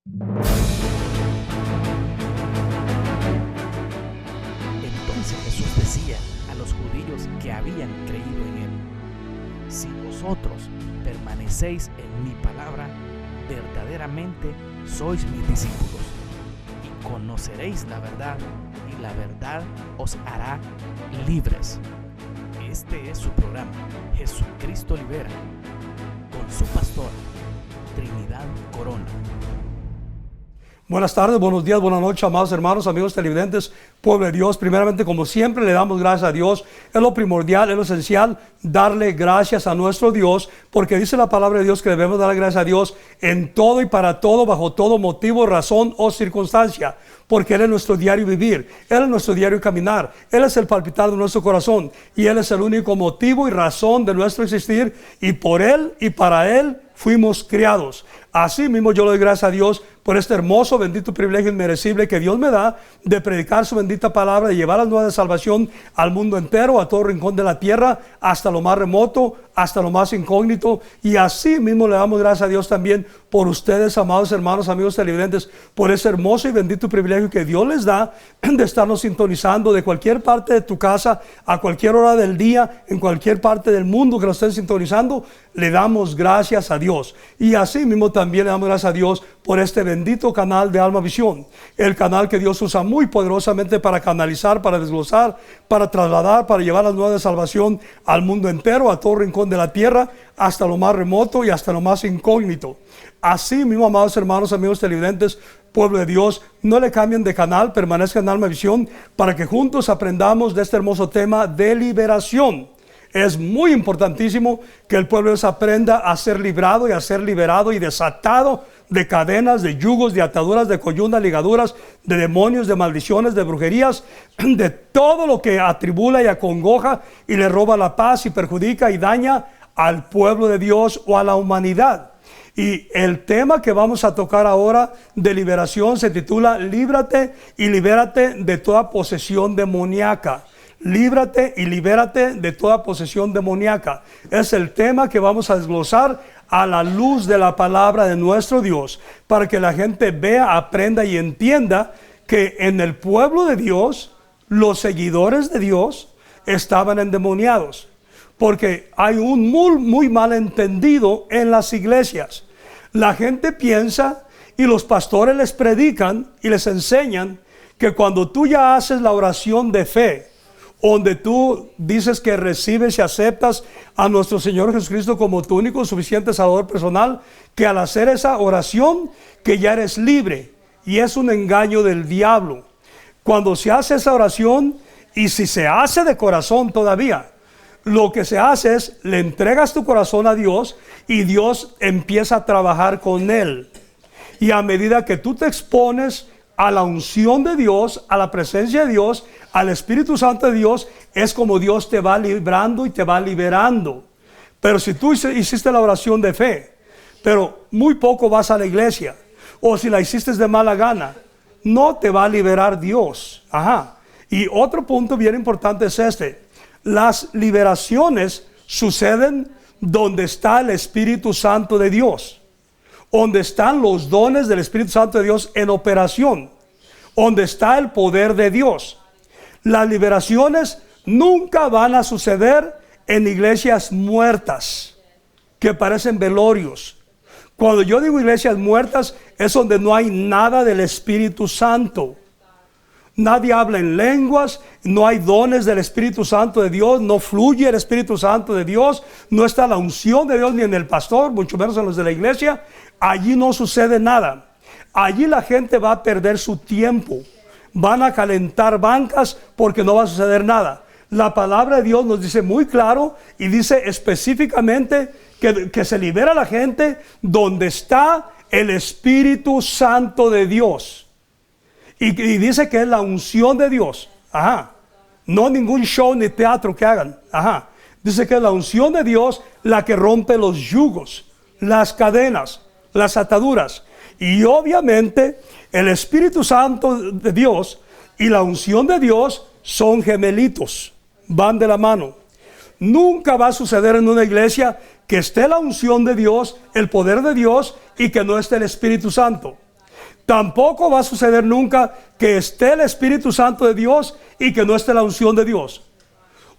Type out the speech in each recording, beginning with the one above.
Entonces Jesús decía a los judíos que habían creído en él: si vosotros permanecéis en mi palabra, verdaderamente sois mis discípulos, y conoceréis la verdad, y la verdad os hará libres. Este es su programa, Jesucristo Libera, con su pastor, Trinidad Corona. Buenas tardes, buenos días, buenas noches, amados hermanos, amigos televidentes, pueblo de Dios. Primeramente, como siempre, le damos gracias a Dios. Es lo primordial, es lo esencial, darle gracias a nuestro Dios, porque dice la palabra de Dios que debemos dar gracias a Dios en todo y para todo, bajo todo motivo, razón o circunstancia, porque Él es nuestro diario vivir, Él es nuestro diario caminar, Él es el palpitar de nuestro corazón, y Él es el único motivo y razón de nuestro existir, y por Él y para Él fuimos criados. Así mismo yo le doy gracias a Dios por este hermoso, bendito privilegio inmerecible que Dios me da de predicar su bendita palabra, de llevar las nuevas de salvación al mundo entero, a todo rincón de la tierra, hasta lo más remoto, hasta lo más incógnito. Y así mismo le damos gracias a Dios también por ustedes, amados hermanos, amigos televidentes, por ese hermoso y bendito privilegio que Dios les da de estarnos sintonizando de cualquier parte de tu casa, a cualquier hora del día, en cualquier parte del mundo que lo estén sintonizando. Le damos gracias a Dios. Y así mismo también le damos gracias a Dios por este bendito canal de Alma Visión, el canal que Dios usa muy poderosamente para canalizar, para desglosar, para trasladar, para llevar las nuevas de salvación al mundo entero, a todo rincón de la tierra, hasta lo más remoto y hasta lo más incógnito. Así mismo, amados hermanos, amigos televidentes, pueblo de Dios, no le cambien de canal, permanezcan en Alma Visión para que juntos aprendamos de este hermoso tema de liberación. Es muy importantísimo que el pueblo de Dios aprenda a ser librado y a ser liberado y desatado de cadenas, de yugos, de ataduras, de coyundas, ligaduras, de demonios, de maldiciones, de brujerías, de todo lo que atribula y acongoja y le roba la paz y perjudica y daña al pueblo de Dios o a la humanidad. Y el tema que vamos a tocar ahora de liberación se titula Líbrate y libérate de toda posesión demoníaca. Líbrate y libérate de toda posesión demoníaca. Es el tema que vamos a desglosar a la luz de la palabra de nuestro Dios, para que la gente vea, aprenda y entienda que en el pueblo de Dios, los seguidores de Dios estaban endemoniados, porque hay un muy mal entendido en las iglesias. La gente piensa, y los pastores les predican y les enseñan, que cuando tú ya haces la oración de fe, donde tú dices que recibes y aceptas a nuestro Señor Jesucristo como tu único suficiente Salvador personal, que al hacer esa oración, que ya eres libre. Y es un engaño del diablo. Cuando se hace esa oración, y si se hace de corazón todavía, lo que se hace es, le entregas tu corazón a Dios, y Dios empieza a trabajar con él. Y a medida que tú te expones a la unción de Dios, a la presencia de Dios, al Espíritu Santo de Dios, es como Dios te va librando y te va liberando. Pero si tú hiciste la oración de fe, pero muy poco vas a la iglesia, o si la hiciste de mala gana, no te va a liberar Dios. Y otro punto bien importante es este: las liberaciones suceden donde está el Espíritu Santo de Dios, donde están los dones del Espíritu Santo de Dios en operación, donde está el poder de Dios. Las liberaciones nunca van a suceder en iglesias muertas, que parecen velorios. Cuando yo digo iglesias muertas, es donde no hay nada del Espíritu Santo. Nadie habla en lenguas, no hay dones del Espíritu Santo de Dios, no fluye el Espíritu Santo de Dios, no está la unción de Dios ni en el pastor, mucho menos en los de la iglesia. Allí no sucede nada. Allí la gente va a perder su tiempo, van a calentar bancas porque no va a suceder nada. La palabra de Dios nos dice muy claro y dice específicamente que se libera la gente donde está el Espíritu Santo de Dios. Y dice que es la unción de Dios. No ningún show ni teatro que hagan. Dice que es la unción de Dios la que rompe los yugos, las cadenas, las ataduras. Y obviamente el Espíritu Santo de Dios y la unción de Dios son gemelitos, van de la mano. Nunca va a suceder en una iglesia que esté la unción de Dios, el poder de Dios, y que no esté el Espíritu Santo. Tampoco va a suceder nunca que esté el Espíritu Santo de Dios y que no esté la unción de Dios.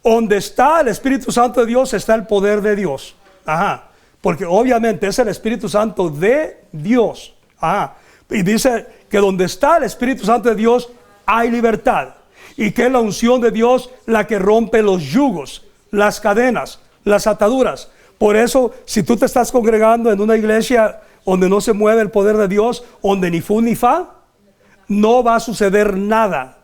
Donde está el Espíritu Santo de Dios está el poder de Dios. Ajá. Porque obviamente es el Espíritu Santo de Dios. Ajá. Y dice que donde está el Espíritu Santo de Dios hay libertad. Y que es la unción de Dios la que rompe los yugos, las cadenas, las ataduras. Por eso, si tú te estás congregando en una iglesia donde no se mueve el poder de Dios, donde ni fu ni fa, no va a suceder nada.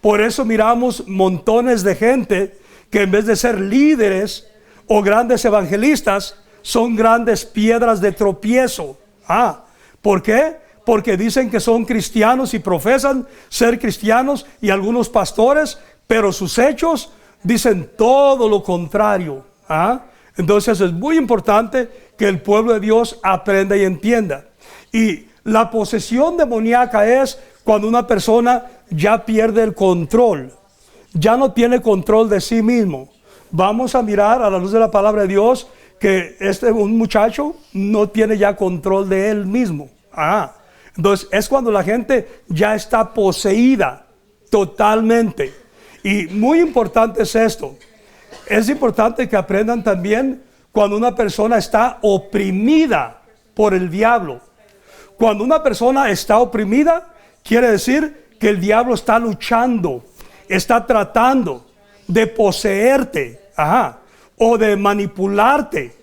Por eso miramos montones de gente que en vez de ser líderes o grandes evangelistas, son grandes piedras de tropiezo. ¿Por qué? Porque dicen que son cristianos y profesan ser cristianos y algunos pastores, pero sus hechos dicen todo lo contrario. Entonces es muy importante que el pueblo de Dios aprenda y entienda. Y la posesión demoníaca es cuando una persona ya pierde el control, ya no tiene control de sí mismo. Vamos a mirar a la luz de la palabra de Dios que un muchacho no tiene ya control de él mismo. Entonces es cuando la gente ya está poseída totalmente. Y muy importante es esto. Es importante que aprendan también cuando una persona está oprimida por el diablo. Cuando una persona está oprimida, quiere decir que el diablo está luchando, está tratando de poseerte, o de manipularte,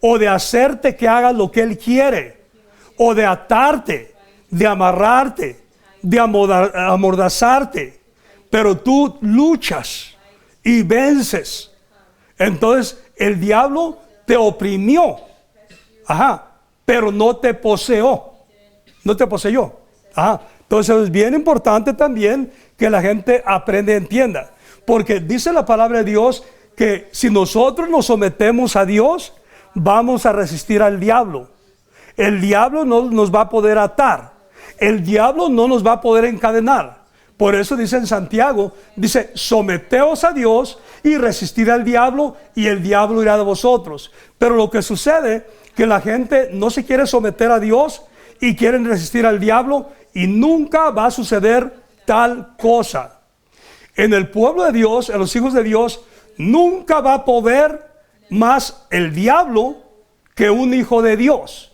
o de hacerte que hagas lo que él quiere, o de atarte, de amarrarte, de amordazarte. Pero tú luchas y vences. Entonces el diablo te oprimió, pero no te poseyó. Entonces es bien importante también que la gente aprenda y entienda, porque dice la palabra de Dios que si nosotros nos sometemos a Dios, vamos a resistir al diablo. El diablo no nos va a poder atar, el diablo no nos va a poder encadenar. Por eso dice en Santiago, dice, someteos a Dios y resistid al diablo y el diablo irá de vosotros. Pero lo que sucede, que la gente no se quiere someter a Dios y quieren resistir al diablo, y nunca va a suceder tal cosa. En el pueblo de Dios, en los hijos de Dios, nunca va a poder más el diablo que un hijo de Dios.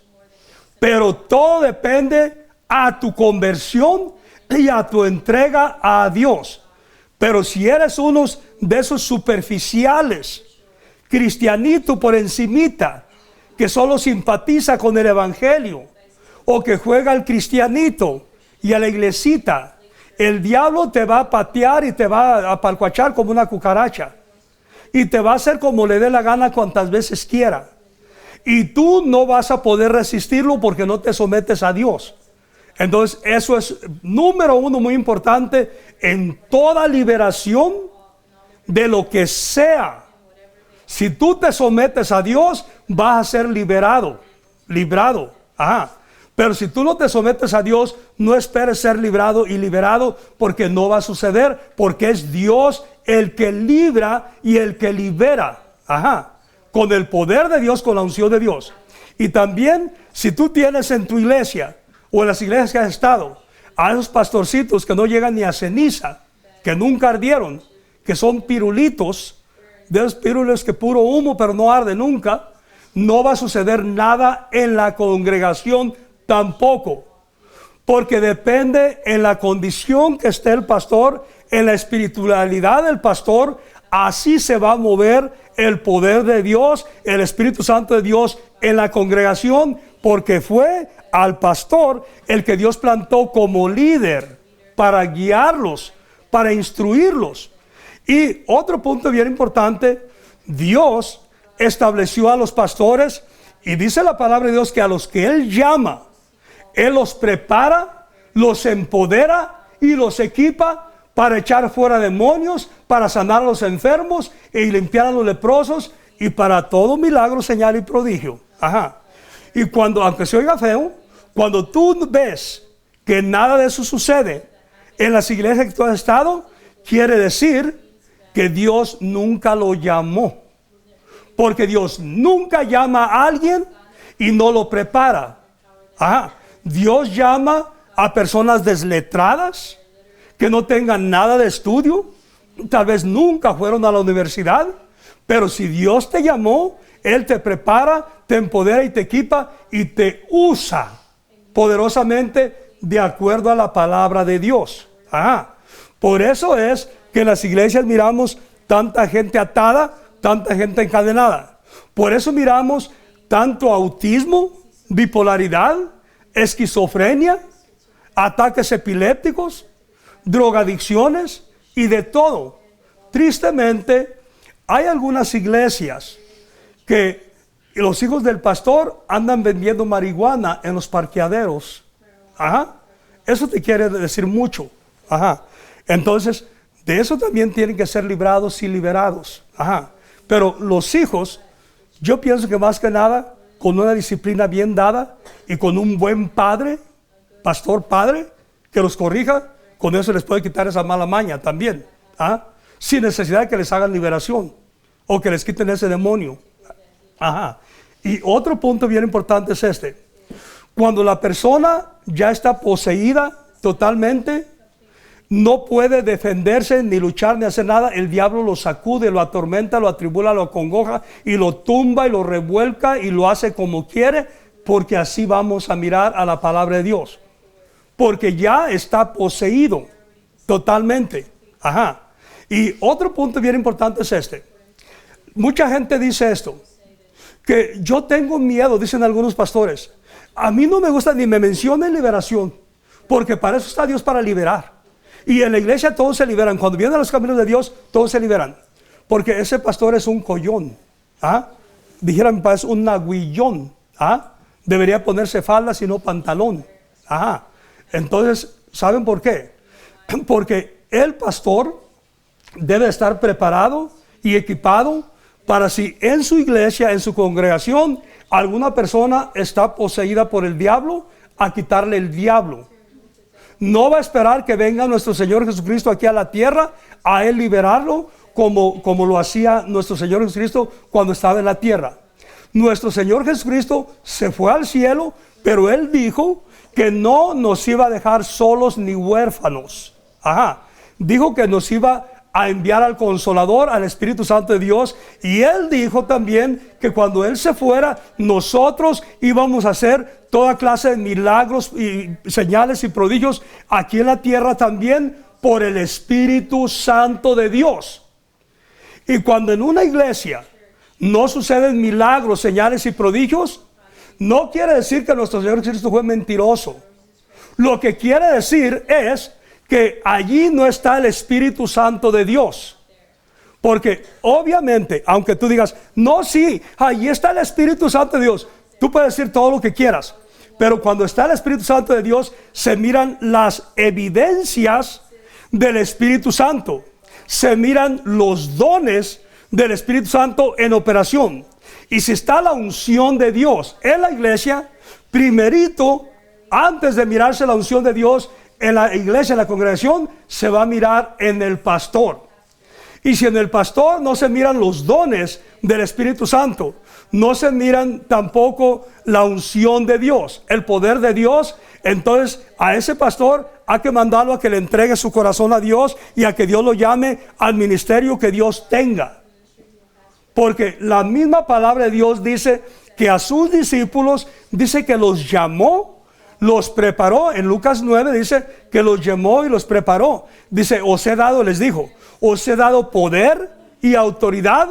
Pero todo depende a tu conversión y a tu entrega a Dios. Pero si eres uno de esos superficiales, cristianito por encimita, que solo simpatiza con el evangelio, o que juega al cristianito y a la iglesita, el diablo te va a patear y te va a apalcuachar como una cucaracha, y te va a hacer como le dé la gana cuantas veces quiera, y tú no vas a poder resistirlo porque no te sometes a Dios. Entonces eso es número uno muy importante en toda liberación de lo que sea. Si tú te sometes a Dios, vas a ser librado. Pero si tú no te sometes a Dios, no esperes ser librado y liberado, porque no va a suceder, porque es Dios el que libra y el que libera. Con el poder de Dios, con la unción de Dios. Y también, si tú tienes en tu iglesia o en las iglesias que has estado a esos pastorcitos que no llegan ni a ceniza, que nunca ardieron, que son pirulitos, de esos pirulos que puro humo pero no arde nunca, no va a suceder nada en la congregación tampoco, porque depende en la condición que esté el pastor, en la espiritualidad del pastor. Así se va a mover el poder de Dios, el Espíritu Santo de Dios en la congregación, porque fue al pastor el que Dios plantó como líder para guiarlos, para instruirlos. Y otro punto bien importante, Dios estableció a los pastores, y dice la palabra de Dios que a los que Él llama, Él los prepara, los empodera y los equipa para echar fuera demonios, para sanar a los enfermos y limpiar a los leprosos, y para todo milagro, señal y prodigio. Y cuando, aunque se oiga feo, cuando tú ves que nada de eso sucede en las iglesias que tú has estado, quiere decir que Dios nunca lo llamó. Porque Dios nunca llama a alguien y no lo prepara. Dios llama a personas desletradas, que no tengan nada de estudio, tal vez nunca fueron a la universidad, pero si Dios te llamó, Él te prepara, te empodera y te equipa y te usa poderosamente de acuerdo a la palabra de Dios. Por eso es que en las iglesias miramos tanta gente atada, tanta gente encadenada. Por eso miramos tanto autismo, bipolaridad, esquizofrenia, ataques epilépticos, drogadicciones y de todo. Tristemente, hay algunas iglesias que los hijos del pastor andan vendiendo marihuana en los parqueaderos. Eso te quiere decir mucho. Entonces, de eso también tienen que ser librados y liberados. Pero los hijos, yo pienso que más que nada, con una disciplina bien dada y con un buen padre, pastor padre, que los corrija, con eso les puede quitar esa mala maña también. Sin necesidad de que les hagan liberación o que les quiten ese demonio. Y otro punto bien importante es este. Cuando la persona ya está poseída totalmente, no puede defenderse, ni luchar, ni hacer nada, el diablo lo sacude, lo atormenta, lo atribula, lo acongoja y lo tumba y lo revuelca y lo hace como quiere, porque así vamos a mirar a la palabra de Dios. Porque ya está poseído totalmente. Y otro punto bien importante es este. Mucha gente dice esto, que yo tengo miedo, dicen algunos pastores. A mí no me gusta ni me mencionen liberación, porque para eso está Dios, para liberar. Y en la iglesia todos se liberan. Cuando vienen a los caminos de Dios, todos se liberan. Porque ese pastor es un collón. Dijera mi padre, es un naguillón. Debería ponerse faldas y no pantalón. Entonces, ¿saben por qué? Porque el pastor debe estar preparado y equipado para si en su iglesia, en su congregación, alguna persona está poseída por el diablo, a quitarle el diablo. No va a esperar que venga nuestro Señor Jesucristo aquí a la tierra, a Él liberarlo, como lo hacía nuestro Señor Jesucristo cuando estaba en la tierra. Nuestro Señor Jesucristo se fue al cielo, pero Él dijo que no nos iba a dejar solos ni huérfanos. Dijo que nos iba a enviar al Consolador, al Espíritu Santo de Dios, y Él dijo también que cuando Él se fuera, nosotros íbamos a hacer toda clase de milagros y señales y prodigios aquí en la tierra también por el Espíritu Santo de Dios. Y cuando en una iglesia no suceden milagros, señales y prodigios, no quiere decir que nuestro Señor Jesucristo fue mentiroso. Lo que quiere decir es que allí no está el Espíritu Santo de Dios. Porque obviamente, aunque tú digas, no, sí, allí está el Espíritu Santo de Dios, tú puedes decir todo lo que quieras, pero cuando está el Espíritu Santo de Dios, se miran las evidencias del Espíritu Santo, se miran los dones del Espíritu Santo en operación. Y si está la unción de Dios en la iglesia, primerito, antes de mirarse la unción de Dios en la iglesia, en la congregación, se va a mirar en el pastor. Y si en el pastor no se miran los dones del Espíritu Santo, no se miran tampoco la unción de Dios, el poder de Dios, entonces a ese pastor hay que mandarlo a que le entregue su corazón a Dios y a que Dios lo llame al ministerio que Dios tenga. Porque la misma palabra de Dios dice que a sus discípulos, dice que los llamó, los preparó. En Lucas 9 dice que los llamó y los preparó. Dice, os he dado, les dijo, os he dado poder y autoridad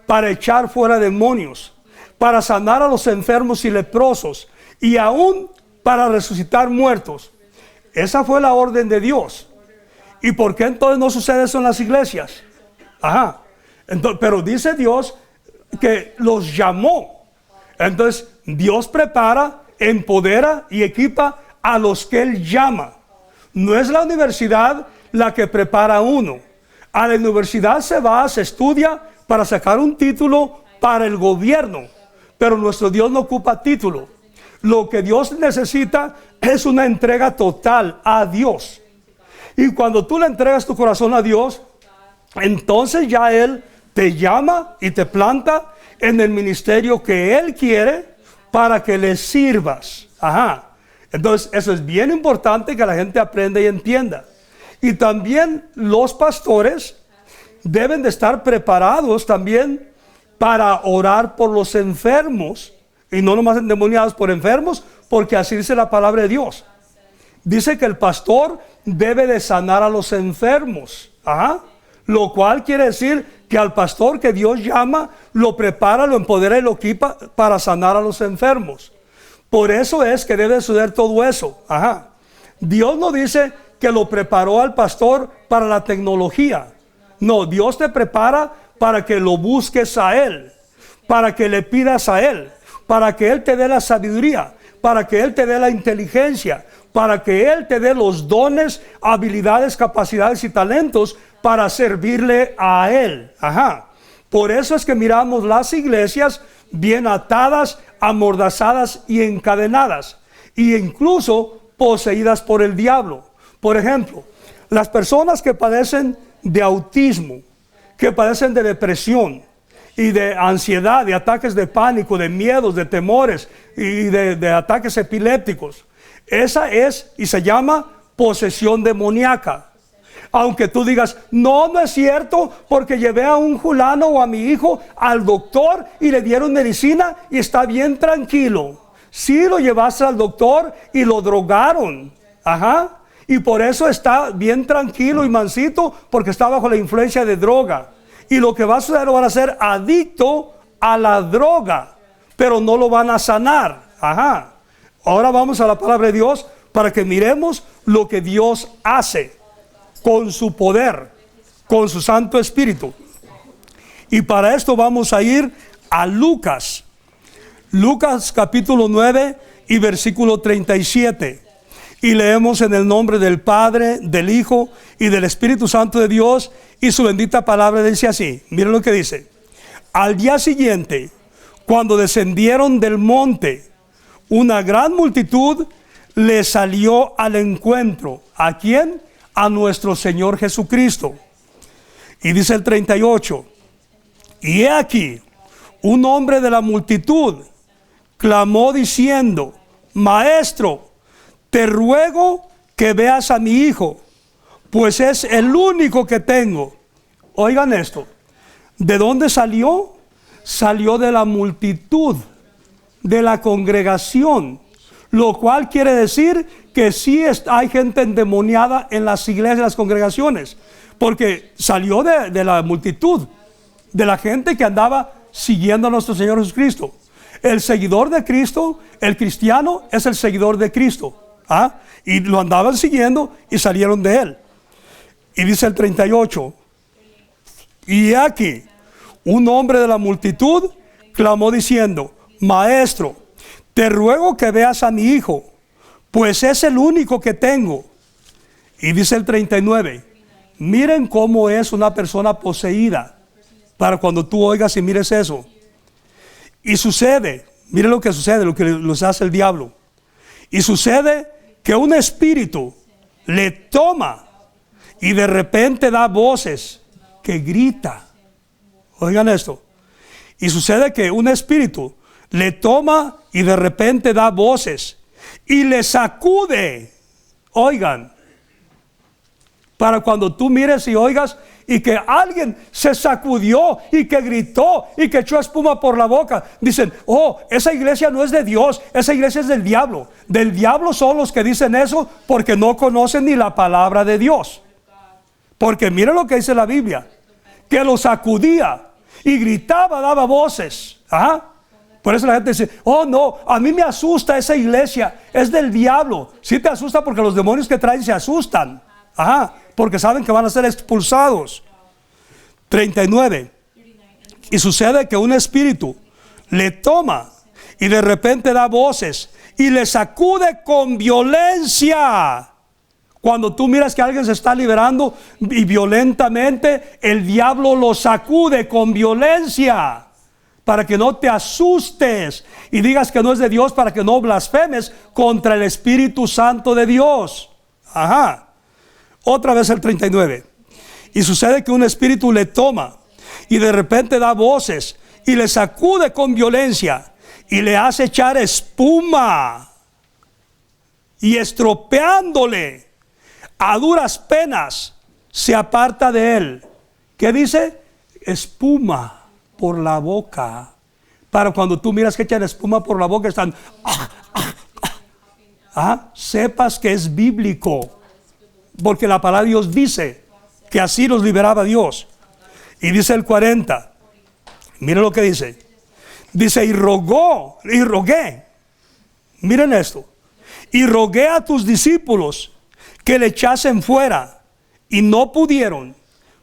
para echar fuera demonios, para sanar a los enfermos y leprosos, y aún para resucitar muertos. Esa fue la orden de Dios. ¿Y por qué entonces no sucede eso en las iglesias? Entonces, pero dice Dios que los llamó. Entonces Dios prepara, empodera y equipa a los que Él llama. No es la universidad la que prepara a uno. A la universidad se va, se estudia para sacar un título para el gobierno, pero nuestro Dios no ocupa título. Lo que Dios necesita es una entrega total a Dios. Y cuando tú le entregas tu corazón a Dios, entonces ya Él te llama y te planta en el ministerio que Él quiere para que le sirvas. Entonces, eso es bien importante que la gente aprenda y entienda. Y también los pastores deben de estar preparados también para orar por los enfermos, y no nomás endemoniados, por enfermos, porque así dice la palabra de Dios. Dice que el pastor debe de sanar a los enfermos. Ajá. Lo cual quiere decir que al pastor que Dios llama, lo prepara, lo empodera y lo equipa para sanar a los enfermos. Por eso es que debe suceder todo eso. Ajá. Dios no dice que lo preparó al pastor para la tecnología. No, Dios te prepara para que lo busques a Él, para que le pidas a Él, para que Él te dé la sabiduría, para que Él te dé la inteligencia, para que Él te dé los dones, habilidades, capacidades y talentos para servirle a Él. Ajá. Por eso es que miramos las iglesias bien atadas, amordazadas y encadenadas, e incluso poseídas por el diablo. Por ejemplo, las personas que padecen de autismo, que padecen de depresión y de ansiedad, de ataques de pánico, de miedos, de temores y de ataques epilépticos, esa es y se llama posesión demoníaca. Aunque tú digas, no es cierto, porque llevé a un fulano o a mi hijo al doctor y le dieron medicina y está bien tranquilo. Sí, lo llevaste al doctor y lo drogaron. Ajá. Y por eso está bien tranquilo y mansito, porque está bajo la influencia de droga. Y lo que va a suceder, lo van a hacer adicto a la droga, pero no lo van a sanar. Ajá. Ahora vamos a la palabra de Dios para que miremos lo que Dios hace con su poder, con su Santo Espíritu. Y para esto vamos a ir a Lucas. Lucas capítulo 9 y versículo 37. Y leemos en el nombre del Padre, del Hijo y del Espíritu Santo de Dios, y su bendita palabra dice así. Miren lo que dice. Al día siguiente, cuando descendieron del monte, una gran multitud le salió al encuentro. ¿A quién? A nuestro Señor Jesucristo. Y dice el 38. Y he aquí, un hombre de la multitud clamó diciendo: Maestro, te ruego que veas a mi hijo, pues es el único que tengo. Oigan esto. ¿De dónde salió? Salió de la multitud, de la congregación, lo cual quiere decir que sí hay gente endemoniada en las iglesias, en las congregaciones, porque salió de la multitud, de la gente que andaba siguiendo a nuestro Señor Jesucristo. El seguidor de Cristo, el cristiano, es el seguidor de Cristo. ¿Ah? Y lo andaban siguiendo y salieron de él. Y dice el 38. Y aquí, un hombre de la multitud clamó diciendo: Maestro, te ruego que veas a mi hijo, pues es el único que tengo. Y dice el 39. Miren cómo es una persona poseída, para cuando tú oigas y mires eso. Y sucede, miren lo que sucede, lo que los hace el diablo. Y sucede que un espíritu le toma y de repente da voces que grita. Oigan esto. Y sucede que un espíritu le toma y de repente da voces y le sacude. Oigan, para cuando tú mires y oigas y que alguien se sacudió y que gritó y que echó espuma por la boca, dicen: oh, esa iglesia no es de Dios, esa iglesia es del diablo. Del diablo son los que dicen eso porque no conocen ni la palabra de Dios. Porque miren lo que dice la Biblia, que lo sacudía y gritaba, daba voces. ¿Ah? Por eso la gente dice: oh no, a mí me asusta esa iglesia, es del diablo. Sí te asusta porque los demonios que traen se asustan. Ajá, porque saben que van a ser expulsados. 39. Y sucede que un espíritu le toma y de repente da voces y le sacude con violencia. Cuando tú miras que alguien se está liberando y violentamente, el diablo lo sacude con violencia para que no te asustes y digas que no es de Dios, para que no blasfemes contra el Espíritu Santo de Dios. Ajá. Otra vez el 39. Y sucede que un espíritu le toma y de repente da voces y le sacude con violencia y le hace echar espuma. y estropeándole a duras penas se aparta de él. ¿Qué dice? Espuma por la boca. Para cuando tú miras que echan espuma por la boca, están sepas que es bíblico, porque la palabra de Dios dice que así los liberaba Dios. Y dice el 40, miren lo que dice. Dice, y rogué, miren esto, y rogué a tus discípulos que le echasen fuera, y no pudieron.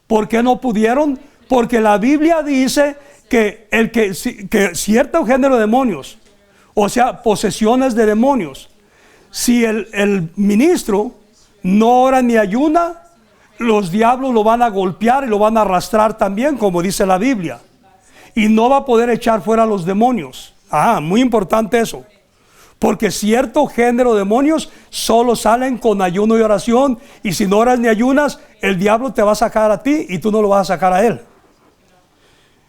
¿Por qué no pudieron? Porque la Biblia dice que que cierto género de demonios, o sea, posesiones de demonios, si el ministro no ora ni ayuna, los diablos lo van a golpear y lo van a arrastrar también, como dice la Biblia, y no va a poder echar fuera a los demonios. Muy importante eso, porque cierto género de demonios solo salen con ayuno y oración, y si no oras ni ayunas, el diablo te va a sacar a ti y tú no lo vas a sacar a él.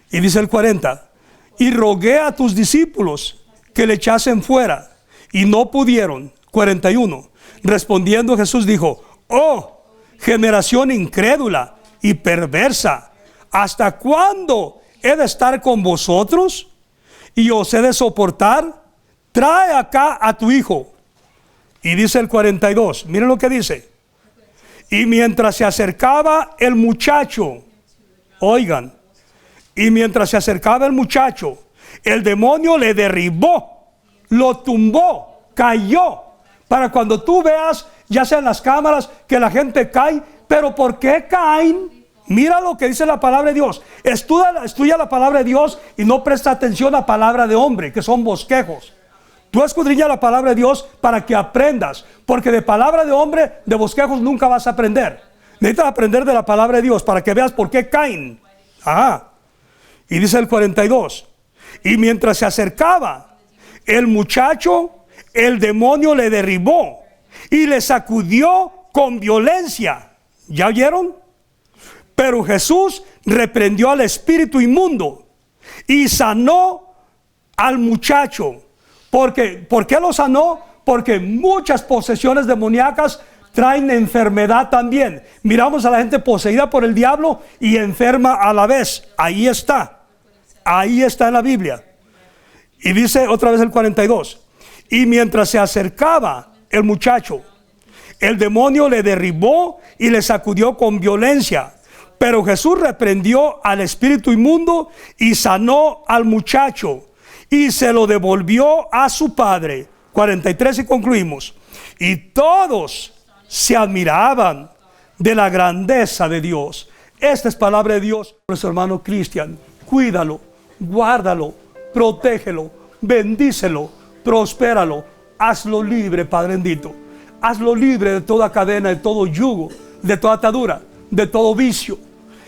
Y dice el 40, y rogué a tus discípulos que le echasen fuera, y no pudieron. 41, respondiendo Jesús dijo, oh, generación incrédula y perversa, ¿hasta cuándo he de estar con vosotros y os he de soportar? Trae acá a tu hijo. Y dice el 42, miren lo que dice. Y mientras se acercaba el muchacho, oigan, y mientras se acercaba el muchacho, el demonio le derribó, lo tumbó, cayó. Para cuando tú veas, ya sea en las cámaras, que la gente cae, pero ¿por qué caen? Mira lo que dice la palabra de Dios. Estudia la palabra de Dios y no presta atención a la palabra de hombre, que son bosquejos. Tú escudriña la palabra de Dios para que aprendas, porque de palabra de hombre, de bosquejos nunca vas a aprender. Necesitas aprender de la palabra de Dios para que veas por qué caen. Y dice el 42, y mientras se acercaba el muchacho, el demonio le derribó y le sacudió con violencia. ¿Ya oyeron? Pero Jesús reprendió al espíritu inmundo y sanó al muchacho. ¿Por qué lo sanó? Porque muchas posesiones demoníacas traen enfermedad también. Miramos a la gente poseída por el diablo y enferma a la vez. Ahí está en la Biblia. Y dice otra vez el 42, y mientras se acercaba el muchacho, el demonio le derribó y le sacudió con violencia. Pero Jesús reprendió al espíritu inmundo y sanó al muchacho y se lo devolvió a su padre. 43 y concluimos. Y todos se admiraban de la grandeza de Dios. Esta es palabra de Dios. Nuestro hermano Cristian, cuídalo, guárdalo, protégelo, bendícelo, prospéralo, hazlo libre, Padre bendito. Hazlo libre de toda cadena, de todo yugo, de toda atadura, de todo vicio.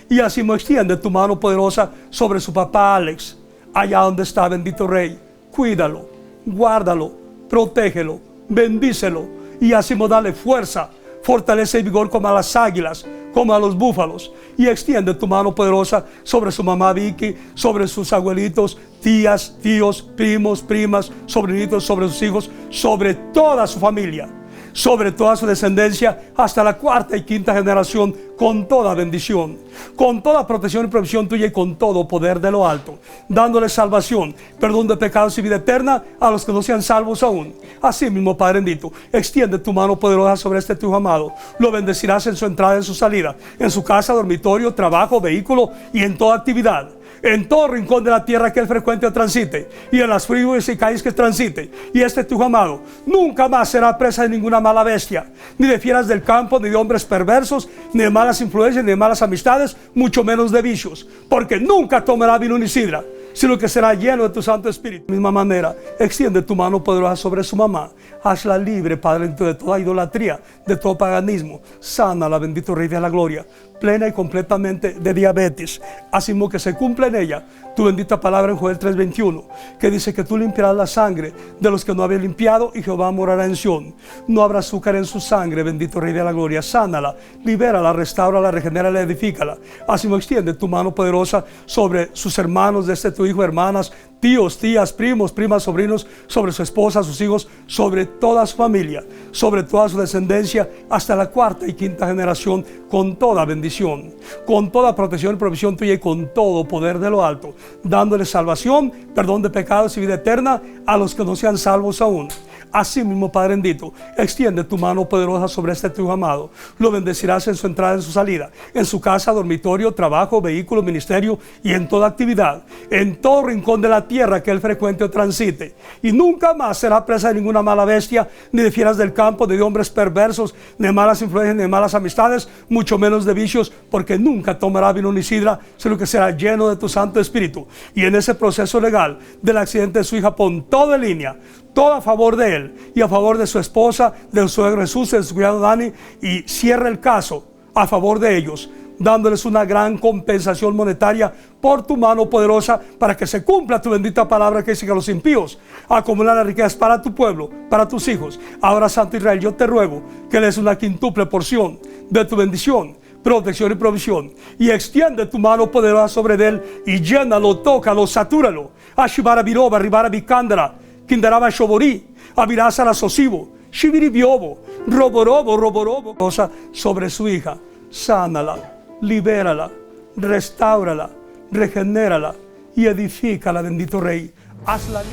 Y así me extiende tu mano poderosa sobre su papá Alex, allá donde está, bendito Rey. Cuídalo, guárdalo, protégelo, bendícelo. Y así me dale fuerza, fortalece y vigor como a las águilas, como a los búfalos. Y extiende tu mano poderosa sobre su mamá Vicky, sobre sus abuelitos, tías, tíos, primos, primas, sobrinitos, sobre sus hijos, sobre toda su familia, sobre toda su descendencia, hasta la cuarta y quinta generación, con toda bendición, con toda protección y provisión tuya y con todo poder de lo alto, dándole salvación, perdón de pecados y vida eterna a los que no sean salvos aún. Así mismo, Padre bendito, extiende tu mano poderosa sobre este tu amado. Lo bendecirás en su entrada y en su salida, en su casa, dormitorio, trabajo, vehículo y en toda actividad, en todo rincón de la tierra que él frecuente o transite, y en las freeways y calles que transite. Y este tu amado nunca más será presa de ninguna mala bestia, ni de fieras del campo, ni de hombres perversos, ni de malas influencias, ni de malas amistades, mucho menos de vicios, porque nunca tomará vino ni sidra, sino que será lleno de tu Santo Espíritu. De la misma manera, extiende tu mano poderosa sobre su mamá. Hazla libre, Padre, de toda idolatría, de todo paganismo. Sánala, bendito Rey de la Gloria, plena y completamente de diabetes. Así mismo que se cumple en ella tu bendita palabra en Joel 3:21, que dice que tú limpiarás la sangre de los que no habían limpiado y Jehová morará en Sión. No habrá azúcar en su sangre, bendito Rey de la Gloria. Sánala, libérala, restáurala, regenérala, edifícala. Así mismo extiende tu mano poderosa sobre sus hermanos de este tu hijo, hermanas, tíos, tías, primos, primas, sobrinos, sobre su esposa, sus hijos, sobre toda su familia, sobre toda su descendencia, hasta la cuarta y quinta generación, con toda bendición, con toda protección y provisión tuya y con todo poder de lo alto, dándole salvación, perdón de pecados y vida eterna a los que no sean salvos aún. Así mismo, Padre bendito, extiende tu mano poderosa sobre este tu amado. Lo bendecirás en su entrada y en su salida, en su casa, dormitorio, trabajo, vehículo, ministerio y en toda actividad, en todo rincón de la tierra que él frecuente o transite. Y nunca más será presa de ninguna mala bestia, ni de fieras del campo, ni de hombres perversos, ni de malas influencias, ni de malas amistades, mucho menos de vicios, porque nunca tomará vino ni sidra, sino que será lleno de tu Santo Espíritu. Y en ese proceso legal del accidente de su hija, pon todo en línea, todo a favor de él y a favor de su esposa, del suegro Jesús, de su cuñado Dani, y cierra el caso a favor de ellos, dándoles una gran compensación monetaria por tu mano poderosa, para que se cumpla tu bendita palabra que dice que los impíos acumulan las riquezas para tu pueblo, para tus hijos. Ahora, Santo Israel, yo te ruego que le des una quíntuple porción de tu bendición, protección y provisión, y extiende tu mano poderosa sobre él y llénalo, tócalo, satúralo. Ashibara Biroba, Ribara Bicándara, Kindaraba Shobori, Abirasa Sosivo, Shibiri Biobo, Roborobo, cosa sobre su hija. Sánala, libérala, restáurala, regenérala y edifícala, bendito Rey. Hazla.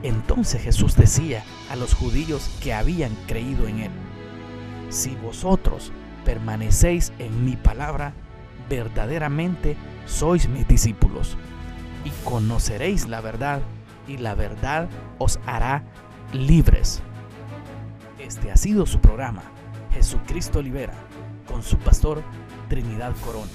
Entonces Jesús decía a los judíos que habían creído en él: si vosotros permanecéis en mi palabra, verdaderamente sois mis discípulos, y conoceréis la verdad, y la verdad os hará libres. Este ha sido su programa, Jesucristo Libera, con su pastor Trinidad Corona.